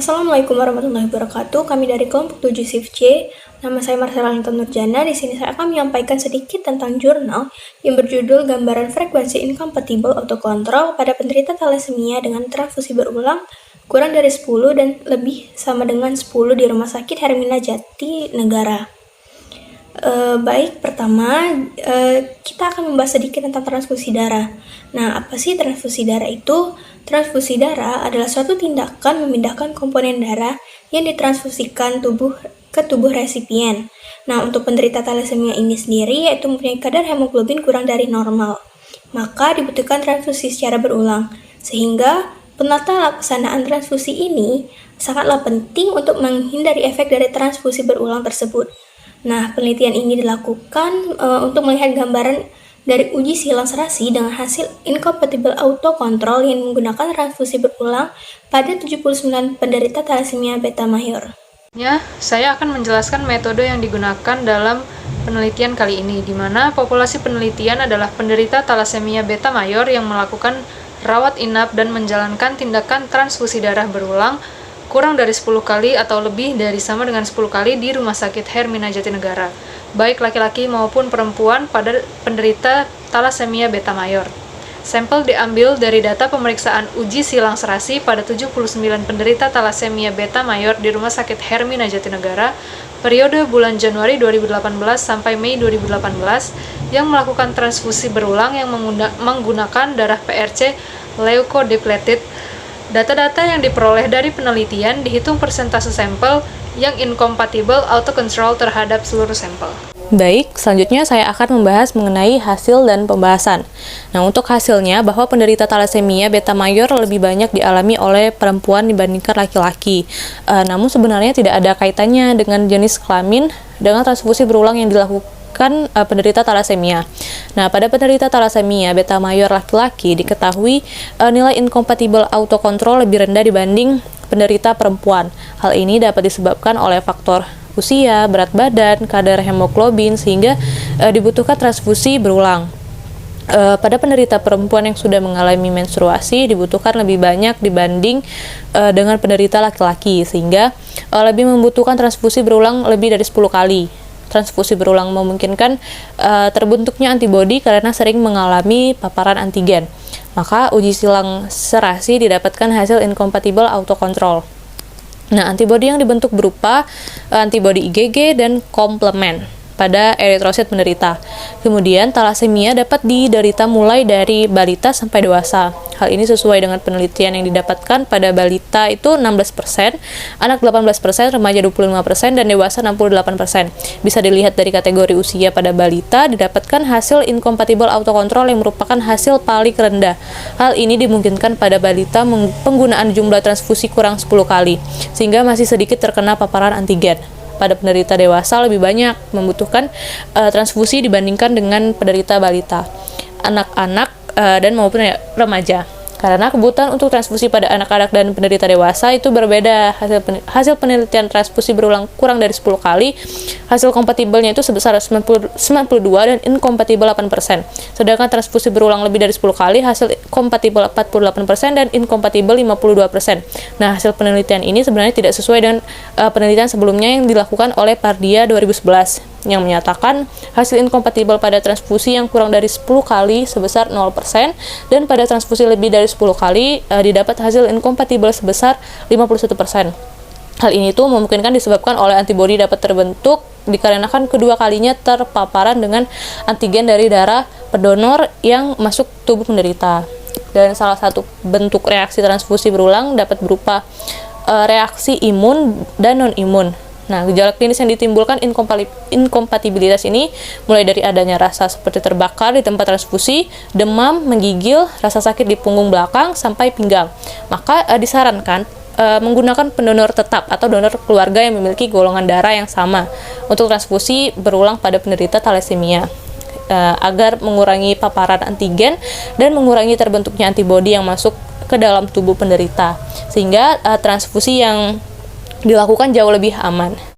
Assalamualaikum warahmatullahi wabarakatuh. Kami dari kelompok 7 Shift C. Nama saya Marcella Linton Nurjana. Di sini saya akan menyampaikan sedikit tentang jurnal yang berjudul Gambaran Frekuensi Incompatible Autocontrol pada penderita thalassemia dengan transfusi berulang kurang dari 10 dan lebih sama dengan 10 di Rumah Sakit Hermina Jatinegara. Pertama kita akan membahas sedikit tentang transfusi darah. Nah, apa sih transfusi darah itu? Transfusi darah adalah suatu tindakan memindahkan komponen darah yang ditransfusikan ke tubuh resipien. Nah, untuk penderita thalassemia ini sendiri yaitu mempunyai kadar hemoglobin kurang dari normal, maka dibutuhkan transfusi secara berulang. Sehingga penata laksanaan transfusi ini sangatlah penting untuk menghindari efek dari transfusi berulang tersebut. Nah, penelitian ini dilakukan untuk melihat gambaran dari uji silang serasi dengan hasil incompatible autocontrol yang menggunakan transfusi berulang pada 79 penderita thalassemia beta mayor. Saya akan menjelaskan metode yang digunakan dalam penelitian kali ini, di mana populasi penelitian adalah penderita thalassemia beta mayor yang melakukan rawat inap dan menjalankan tindakan transfusi darah berulang kurang dari 10 kali atau lebih dari sama dengan 10 kali di Rumah Sakit Hermina Jatinegara, baik laki-laki maupun perempuan pada penderita thalassemia beta mayor. Sampel diambil dari data pemeriksaan uji silang serasi pada 79 penderita thalassemia beta mayor di Rumah Sakit Hermina Jatinegara periode bulan Januari 2018 sampai Mei 2018 yang melakukan transfusi berulang yang menggunakan darah PRC leukodepleted. Data-data yang diperoleh dari penelitian dihitung persentase sampel yang incompatible autocontrol terhadap seluruh sampel. Baik, selanjutnya saya akan membahas mengenai hasil dan pembahasan. Nah, untuk hasilnya bahwa penderita thalassemia beta mayor lebih banyak dialami oleh perempuan dibandingkan laki-laki. Namun sebenarnya tidak ada kaitannya dengan jenis kelamin dengan transfusi berulang yang dilakukan penderita thalassemia. Nah, pada penderita thalassemia beta mayor laki-laki diketahui nilai incompatible autocontrol lebih rendah dibanding penderita perempuan. Hal ini dapat disebabkan oleh faktor usia, berat badan, kadar hemoglobin, sehingga dibutuhkan transfusi berulang. Pada penderita perempuan yang sudah mengalami menstruasi dibutuhkan lebih banyak dibanding dengan penderita laki-laki, sehingga lebih membutuhkan transfusi berulang lebih dari 10 kali. Transfusi berulang memungkinkan terbentuknya antibodi karena sering mengalami paparan antigen. Maka uji silang serasi didapatkan hasil incompatible autocontrol. Nah, antibodi yang dibentuk berupa antibodi IgG dan komplement pada eritrosit penderita. Kemudian, thalassemia dapat diderita mulai dari balita sampai dewasa. Hal ini sesuai dengan penelitian yang didapatkan pada balita itu 16%, anak 18%, remaja 25%, dan dewasa 68%. Bisa dilihat dari kategori usia pada balita, didapatkan hasil incompatible autocontrol yang merupakan hasil paling rendah. Hal ini dimungkinkan pada balita penggunaan jumlah transfusi kurang 10 kali, sehingga masih sedikit terkena paparan antigen. Pada penderita dewasa lebih banyak membutuhkan transfusi dibandingkan dengan penderita balita, anak-anak dan maupun remaja. Karena kebutuhan untuk transfusi pada anak-anak dan penderita dewasa itu berbeda. Hasil penelitian transfusi berulang kurang dari 10 kali, hasil kompatibelnya itu sebesar 92 dan incompatible 8%. Sedangkan transfusi berulang lebih dari 10 kali, hasil kompatibel 48% dan incompatible 52%. Nah, hasil penelitian ini sebenarnya tidak sesuai dengan penelitian sebelumnya yang dilakukan oleh Pardia 2011 yang menyatakan hasil incompatible pada transfusi yang kurang dari 10 kali sebesar 0% dan pada transfusi lebih dari 10 kali didapat hasil incompatible sebesar 51%. Hal ini tuh memungkinkan disebabkan oleh antibodi dapat terbentuk dikarenakan kedua kalinya terpaparan dengan antigen dari darah pendonor yang masuk tubuh penderita. Dan salah satu bentuk reaksi transfusi berulang dapat berupa reaksi imun dan non-imun. Nah, gejala klinis yang ditimbulkan inkompatibilitas ini mulai dari adanya rasa seperti terbakar di tempat transfusi, demam, menggigil, rasa sakit di punggung belakang sampai pinggang. Maka disarankan menggunakan pendonor tetap atau donor keluarga yang memiliki golongan darah yang sama untuk transfusi berulang pada penderita thalassemia agar mengurangi paparan antigen dan mengurangi terbentuknya antibodi yang masuk ke dalam tubuh penderita, sehingga transfusi yang dilakukan jauh lebih aman.